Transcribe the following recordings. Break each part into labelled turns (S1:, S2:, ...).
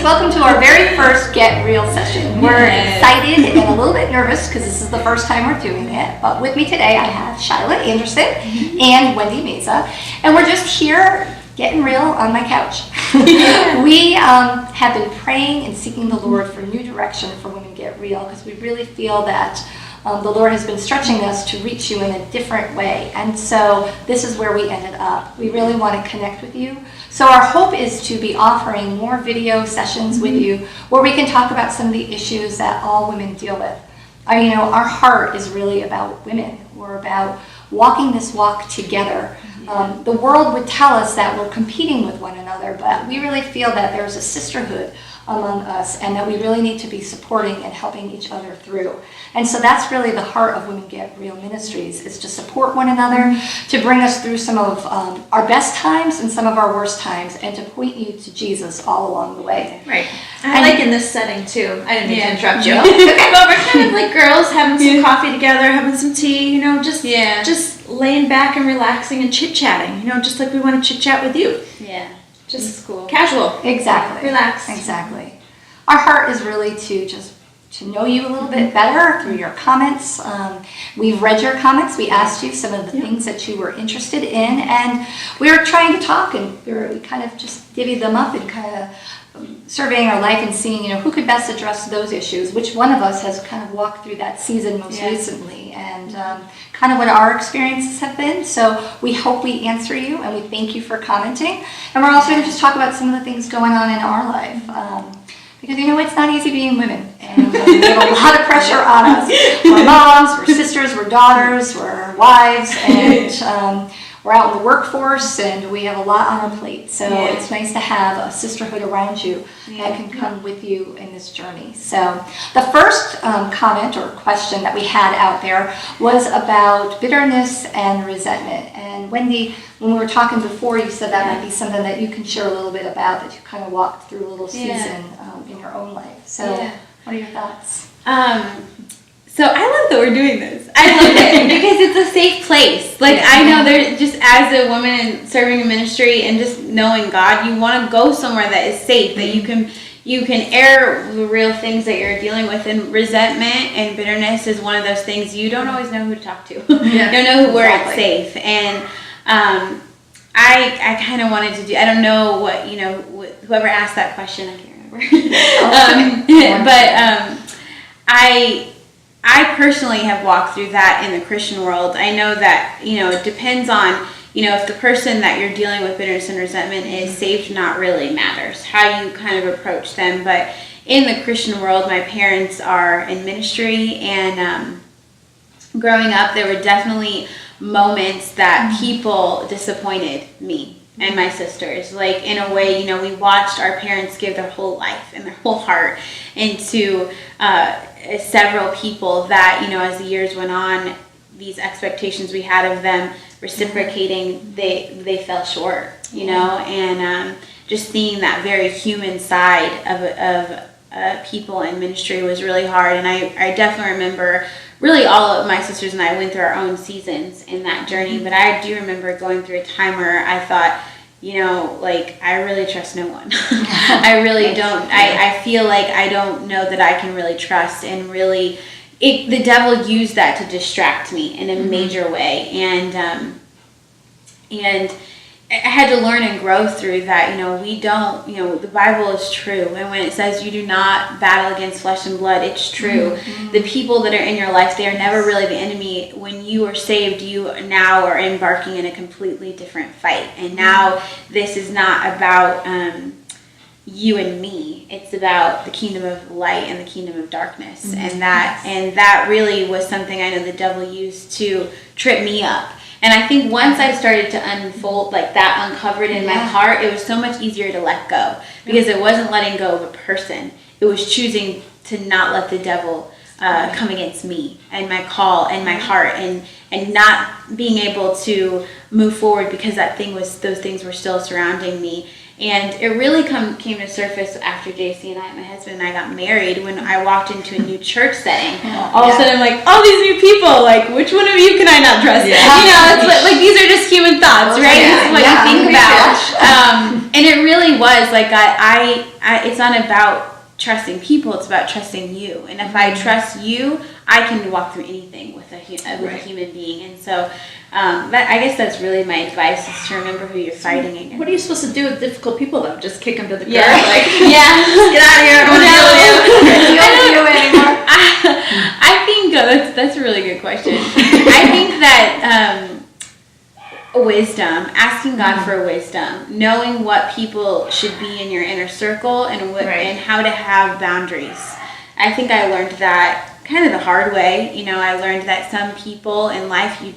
S1: welcome to our very first Get Real session. We're excited and a little bit nervous because this is the first time we're doing it. But with me today I have Shyla Anderson and Wendy Meza, and we're just here getting real on my couch. We have been praying and seeking the Lord for new direction for Women Get Real because we really feel that the Lord has been stretching us to reach you in a different way. And so this is where we ended up. We really want to connect with you. So our hope is to be offering more video sessions with you where we can talk about some of the issues that all women deal with. Our heart is really about women. We're about walking this walk together. The world would tell us that we're competing with one another, but we really feel that there's a sisterhood among us and that we really need to be supporting and helping each other through. And so that's really the heart of Women Get Real Ministries, is to support one another, to bring us through some of our best times and some of our worst times, and to point you to Jesus all along the way.
S2: Right. I like in this setting too. I didn't mean to interrupt you. But we're kind of like girls having some coffee together, having some tea, just laying back and relaxing and chit-chatting, just like we want to chit-chat with you.
S3: Yeah.
S2: Just cool. Casual.
S1: Exactly.
S2: Relax.
S1: Exactly. Our heart is really to know you a little bit better through your comments. We've read your comments. We asked you some of the things that you were interested in, and we were trying to talk, and we kind of just divvied them up and kind of surveying our life and seeing, who could best address those issues, which one of us has kind of walked through that season most recently, and kind of what our experiences have been. So we hope we answer you, and we thank you for commenting. And we're also going to just talk about some of the things going on in our life. Because it's not easy being women, and we have a lot of pressure on us. We're moms, we're sisters, we're daughters, we're wives, and we're out in the workforce, and we have a lot on our plate. So it's nice to have a sisterhood around you that can come with you in this journey. So the first comment or question that we had out there was about bitterness and resentment. And Wendy, when we were talking before, you said that might be something that you can share a little bit about, that you kind of walked through a little season in your own life. So what are your thoughts?
S3: So I love that we're doing this. I love it because it's a safe place. Like I know there, just as a woman and serving in ministry and just knowing God, you want to go somewhere that is safe, that you can air the real things that you're dealing with. And resentment and bitterness is one of those things you don't always know who to talk to. You don't know where it's safe. And I kind of wanted to do. I don't know what whoever asked that question. I can't remember. But I personally have walked through that in the Christian world. I know that, it depends on, if the person that you're dealing with bitterness and resentment is saved, not really matters how you kind of approach them. But in the Christian world, my parents are in ministry, and growing up, there were definitely moments that people disappointed me and my sisters. Like, in a way, we watched our parents give their whole life and their whole heart into several people that, as the years went on, these expectations we had of them reciprocating, they fell short, and just seeing that very human side of people in ministry was really hard. And I definitely remember, really all of my sisters and I went through our own seasons in that journey, but I do remember going through a time where I thought, I really trust no one. I really don't. I feel like I don't know that I can really trust, and really, the devil used that to distract me in a major way, and I had to learn and grow through that. We don't, the Bible is true. And when it says you do not battle against flesh and blood, it's true. The people that are in your life, they are never really the enemy. When you are saved, you now are embarking in a completely different fight. And now this is not about you and me. It's about the kingdom of light and the kingdom of darkness. And that really was something I know the devil used to trip me up. And I think once I started to unfold, like that uncovered in my heart, it was so much easier to let go, because it wasn't letting go of a person. It was choosing to not let the devil come against me and my call and my heart, and not being able to move forward because those things were still surrounding me. And it really came to surface after JC and my husband and I got married, when I walked into a new church setting. All of a sudden, I'm like, all these new people, like, which one of you can I not trust? It's like these are just human few thoughts, right? This is what you think about. And it really was like I it's not about trusting people, it's about trusting you. And if I trust you, I can walk through anything with a human being. And so I guess that's really my advice, is to remember who you're fighting against.
S2: What are you supposed to do with difficult people, though? Just kick them to the curb?
S3: Yeah.
S2: Like,
S3: Get out of here, I don't want to deal with you.
S1: You don't do it anymore.
S3: I think that's a really good question. I think that wisdom, asking God for wisdom, knowing what people should be in your inner circle, and and how to have boundaries. I think I learned that kind of the hard way. I learned that some people in life you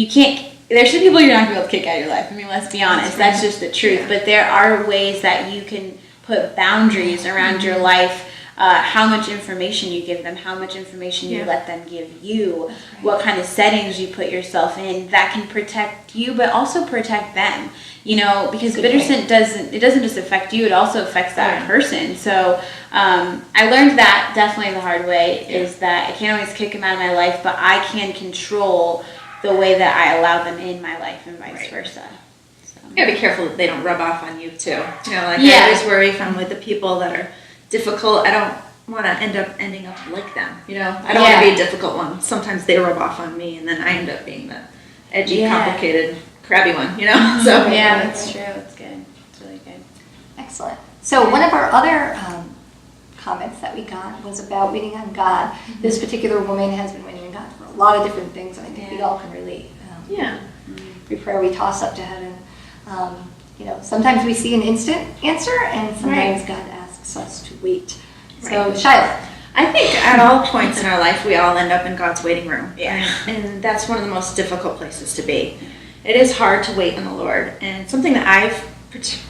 S3: can't. There's some people you're not going to be able to kick out of your life. I mean, let's be honest. That's just the truth. Yeah. But there are ways that you can put boundaries around your life. How much information you give them, how much information you let them give you, what kind of settings you put yourself in that can protect you, but also protect them. Because bitter sin doesn't just affect you; it also affects that person. So I learned that definitely the hard way, is that I can't always kick them out of my life, but I can control the way that I allow them in my life, and vice versa.
S2: You gotta be careful that they don't rub off on you too. I always worry if I'm with the people that are difficult, I don't want to ending up like them. I don't want to be a difficult one. Sometimes they rub off on me, and then I end up being the edgy, complicated, crabby one. So
S3: that's true. It's good. It's really good.
S1: Excellent. So one of our other comments that we got was about waiting on God. Mm-hmm. This particular woman has been waiting on God for a lot of different things, and I think we all can relate. Every prayer we toss up to heaven. Sometimes we see an instant answer, and sometimes God asks us to wait. So, Shiloh.
S2: I think at all points in our life, we all end up in God's waiting room.
S3: Yeah.
S2: And that's one of the most difficult places to be. It is hard to wait on the Lord. And something that I've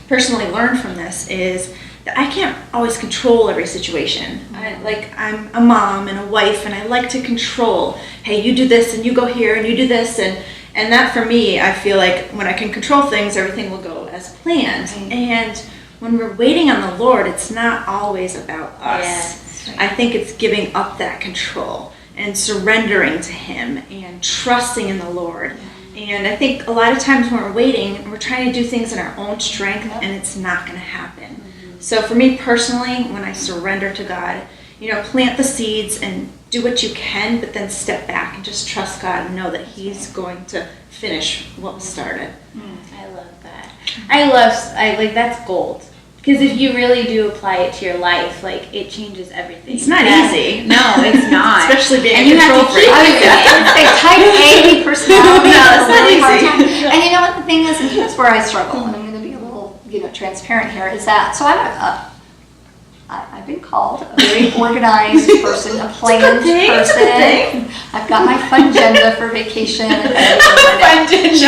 S2: personally learned from this is that I can't always control every situation. I'm a mom and a wife, and I like to control. Hey, you do this, and you go here, and you do this. And that, for me, I feel like when I can control things, everything will go as planned. Right. And when we're waiting on the Lord, it's not always about us.
S3: Yes, right.
S2: I think it's giving up that control and surrendering to Him and trusting in the Lord. And I think a lot of times when we're waiting, we're trying to do things in our own strength, and it's not going to happen. Mm-hmm. So for me personally, when I surrender to God, plant the seeds and do what you can, but then step back and just trust God and know that He's going to finish what was started.
S3: I love that. I that's gold. Because if you really do apply it to your life, it changes everything.
S2: It's not easy.
S3: No, it's not.
S2: Especially being
S3: and
S2: a
S3: you have
S2: control
S3: to
S2: freak.
S3: keep
S1: I would say type A personality.
S2: No, it's not
S1: really hard
S2: easy.
S1: time. And you know what the thing is, and here's where I struggle, and I'm going to be a little, transparent here, is that, so I've been called a very organized person, a planned person. I've got my fun agenda for vacation.
S3: Fun agenda.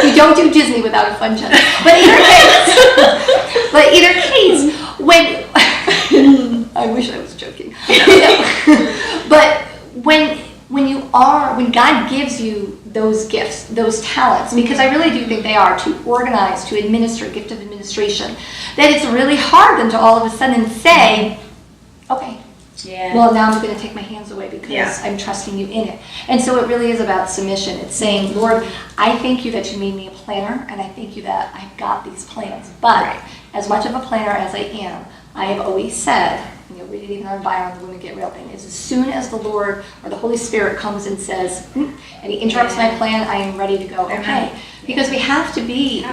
S1: You don't do Disney without a fun agenda. But either case, when I wish I was joking. But when God gives you those gifts, those talents, because I really do think they are to organize, to administer, gift of administration, that it's really hard then to all of a sudden say, okay, well, now I'm going to take my hands away because I'm trusting you in it. And so it really is about submission. It's saying, Lord, I thank you that you made me a planner, and I thank you that I've got these plans. But as much of a planner as I am, I have always said, read it even on Byron, the Women Get Real thing, is as soon as the Lord or the Holy Spirit comes and says, and He interrupts my plan, I am ready to go. Okay, because we have to be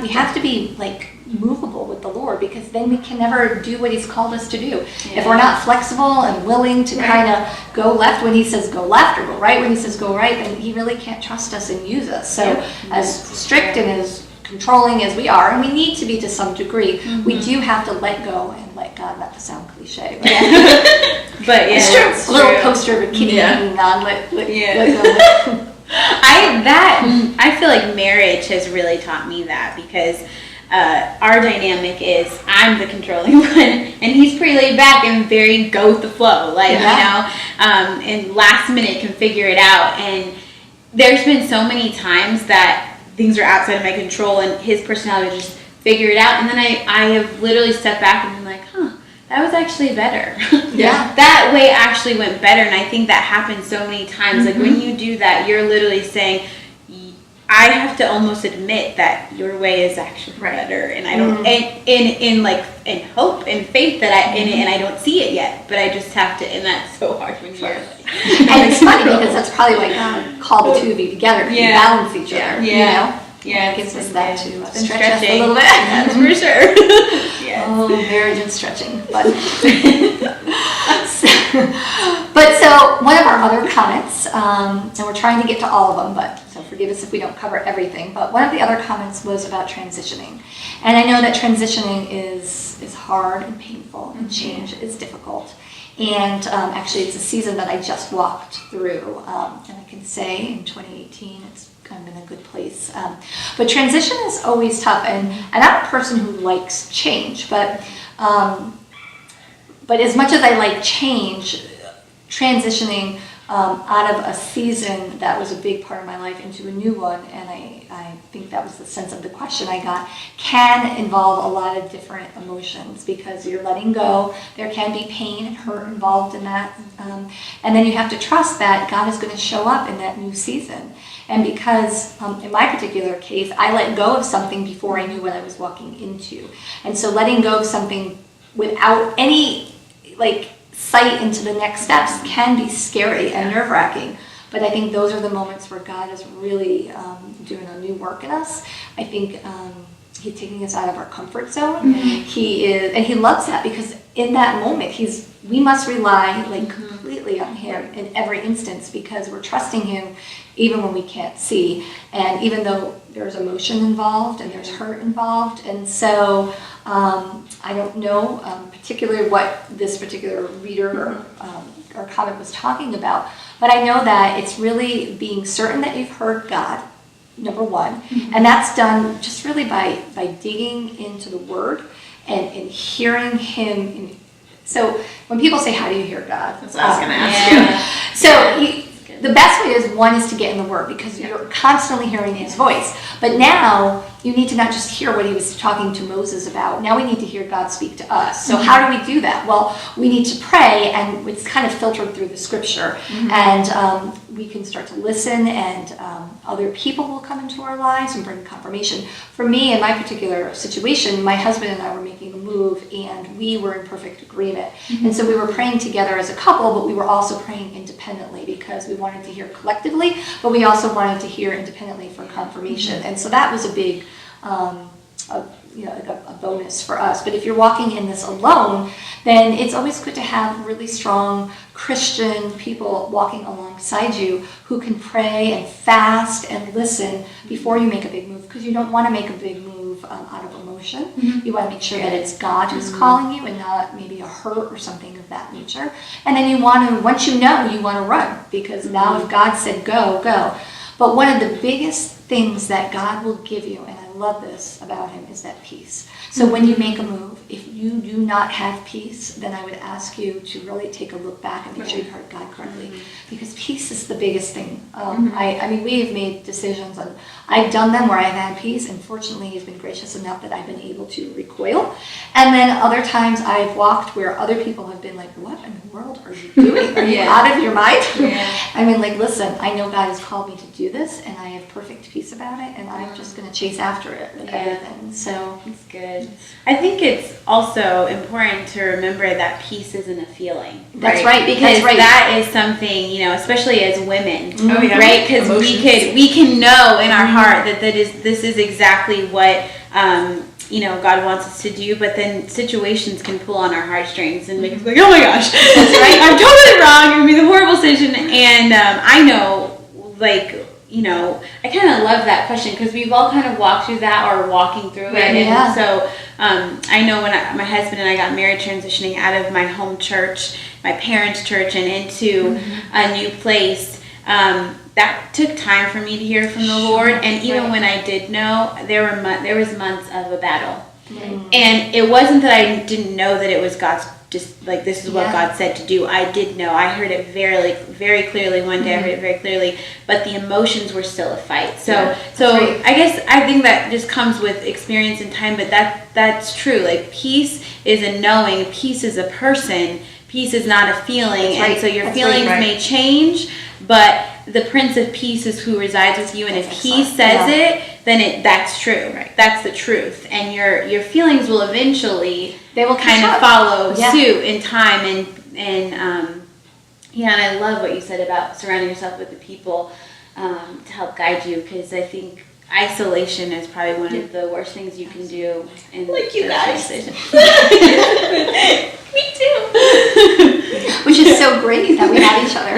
S1: movable with the Lord, because then we can never do what He's called us to do. If we're not flexible and willing to kind of go left when He says go left, or go right when He says go right, then He really can't trust us and use us. So as strict and as controlling as we are, and we need to be to some degree, we do have to let go and let God, not to sound cliche, but
S2: it's true.
S1: A little poster of a kitty hanging on, let go.
S3: I feel like marriage has really taught me that, because our dynamic is I'm the controlling one, and he's pretty laid back and very go with the flow, and last minute can figure it out. And there's been so many times that things are outside of my control, and his personality just figure it out. And then I have literally stepped back and been like, that was actually better.
S1: Yeah.
S3: That way actually went better, and I think that happens so many times. Like when you do that, you're literally saying, I have to almost admit that your way is actually better, and I don't, in hope and faith that I in it, and I don't see it yet, but I just have to, and that's so hard when you're like,
S1: and it's funny because that's probably why God called the two of you together to balance each other. You know?
S3: Yeah,
S1: it gives us that to stretch us
S3: stretching.
S1: a little bit.
S3: That's for sure.
S1: Oh, marriage and stretching. But so one of our other comments, and we're trying to get to all of them, but so forgive us if we don't cover everything. But one of the other comments was about transitioning, and I know that transitioning is hard and painful, and change is difficult. And actually, it's a season that I just walked through, and I can say in 2018 it's kind of in a good place. But transition is always tough, and I'm a person who likes change, but as much as I like change, transitioning out of a season that was a big part of my life into a new one, and I think that was the sense of the question I got, can involve a lot of different emotions because you're letting go. There can be pain and hurt involved in that. And then you have to trust that God is going to show up in that new season. And because in my particular case, I let go of something before I knew what I was walking into. And so letting go of something without any sight into the next steps can be scary and nerve-wracking. But I think those are the moments where God is really doing a new work in us. I think He's taking us out of our comfort zone. He is, and He loves that because in that moment, we must rely completely on Him in every instance because we're trusting Him even when we can't see, and even though there's emotion involved and there's hurt involved. And so I don't know particularly what this particular reader or comment was talking about, but I know that it's really being certain that you've heard God, number one, and that's done just really by digging into the Word and hearing Him. So when people say, how do you hear God?
S2: That's what I was going to ask you.
S1: So the best way is to get in the Word because you're constantly hearing His voice. But now you need to not just hear what He was talking to Moses about. Now we need to hear God speak to us. So how do we do that? Well, we need to pray, and it's kind of filtered through the Scripture. And we can start to listen, and other people will come into our lives and bring confirmation. For me, in my particular situation, my husband and I were making a move, and we were in perfect agreement. And so we were praying together as a couple, but we were also praying independently because we wanted to hear collectively, but we also wanted to hear independently for confirmation. And so that was a big a bonus for us. But if you're walking in this alone, then it's always good to have really strong Christian people walking alongside you who can pray and fast and listen before you make a big move, because you don't want to make a big move out of emotion. You want to make sure that it's God who's calling you and not maybe a hurt or something of that nature. And then you want to, once you know, you want to run, because now if God said go, go. But one of the biggest things that God will give you, and I love this about Him, is that peace. So when you make a move, if you do not have peace, then I would ask you to really take a look back and make sure you've heard God correctly, because peace is the biggest thing. I mean, we have made decisions, and I've done them where I've had peace, and fortunately He's been gracious enough that I've been able to recoil. And then other times I've walked where other people have been like, what in the world are you doing? Are you out of your mind? I mean, listen, I know God has called me to do this, and I have perfect peace about it, and I'm just going to chase after it with everything. So
S3: it's good. I think it's also important to remember that peace isn't a feeling.
S1: That's right.
S3: Because that is something, especially as women, right? Because
S2: Emotions.
S3: we can know in our heart that this is exactly what God wants us to do, but then situations can pull on our heartstrings and make us like, oh my gosh, that's right, I'm totally wrong, it made a horrible decision. And I know, I kind of love that question because we've all kind of walked through that or walking through it. And so I know when my husband and I got married, transitioning out of my home church, my parents' church, and into a new place, that took time for me to hear from the Lord. And even when I did know, there was months of a battle. And it wasn't that I didn't know that it was God's just like this is what
S1: Yeah.
S3: God said to do. I did know. I heard it very clearly one day. I heard it very clearly, but the emotions were still a fight. So
S1: right.
S3: I guess I think that just comes with experience and time. But that's true. Like peace is a knowing. Peace is a person. Peace is not a feeling.
S1: That's right.
S3: And so your
S1: That's
S3: feelings
S1: right.
S3: may change, but the Prince of Peace is who resides with you. And
S1: That's
S3: if He
S1: excellent.
S3: says
S1: Yeah.
S3: it, then that's true.
S2: Right.
S3: That's the truth. And your feelings will eventually
S1: They will
S3: kind
S1: catch
S3: of
S1: up.
S3: follow
S1: Yeah.
S3: suit in time. And yeah, and I love what you said about surrounding yourself with the people to help guide you, because I think isolation is probably one of the worst things you can do. In
S2: Like you
S3: a
S2: guys.
S3: conversation.
S2: Me too.
S1: Which is so great that we have each other.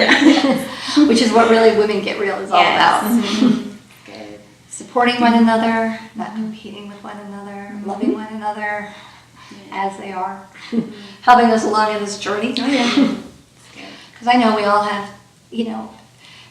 S1: Which is what really Women Get Real is all
S3: Yes.
S1: about.
S3: Good.
S1: Supporting one another, not competing with one another, loving one another as they are, helping us along in this journey. Because I know we all have,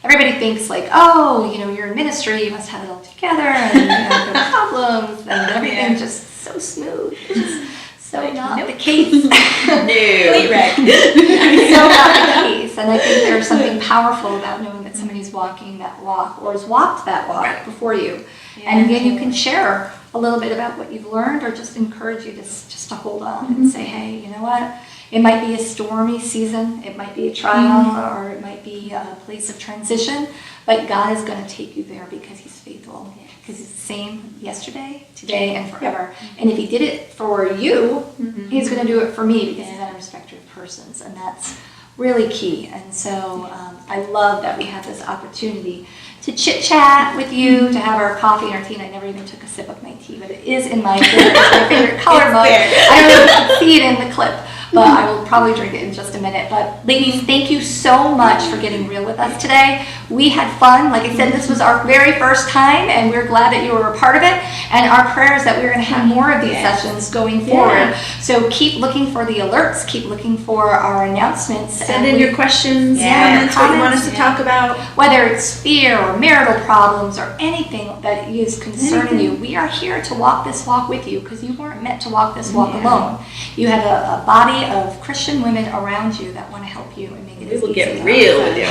S1: everybody thinks like, oh, you're in ministry, you must have it all together, and no problems, and everything just so smooth. It's so not the case.
S2: Complete wreck.
S1: So not the case. And I think there's something powerful about knowing that somebody's walking that walk or has walked that walk before you. And again, you can share a little bit about what you've learned, or just encourage you just to hold on and say, hey, you know what? It might be a stormy season, it might be a trial, or it might be a place of transition, but God is going to take you there because He's faithful. Because He's the same yesterday, today, and forever. And if He did it for you, He's going to do it for me, because He's not a respecter of persons. And that's really key. And so I love that we have this opportunity to chit-chat with you, to have our coffee and our tea. And I never even took a sip of my tea, but it is in my favorite color mug. I don't know if you can see it in the clip, but I will probably drink it in just a minute. But ladies, thank you so much for getting real with us today. We had fun. Like I said, this was our very first time, and we're glad that you were a part of it. And our prayer is that we're going to have more of these sessions going forward. So keep looking for the alerts. Keep looking for our announcements.
S2: Send in your questions, comments, what you want us to talk about.
S1: Whether it's fear or marital problems or anything that is concerning you, we are here to walk this walk with you, because you weren't meant to walk this walk alone. You have a body of Christian women around you that want to help you and make it as
S2: We will
S1: easy
S2: get
S1: as
S2: real
S1: possible.
S2: with you.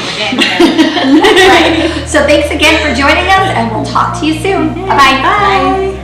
S1: That's right. So thanks again for joining us, and we'll talk to you soon. Bye-bye.
S2: Bye.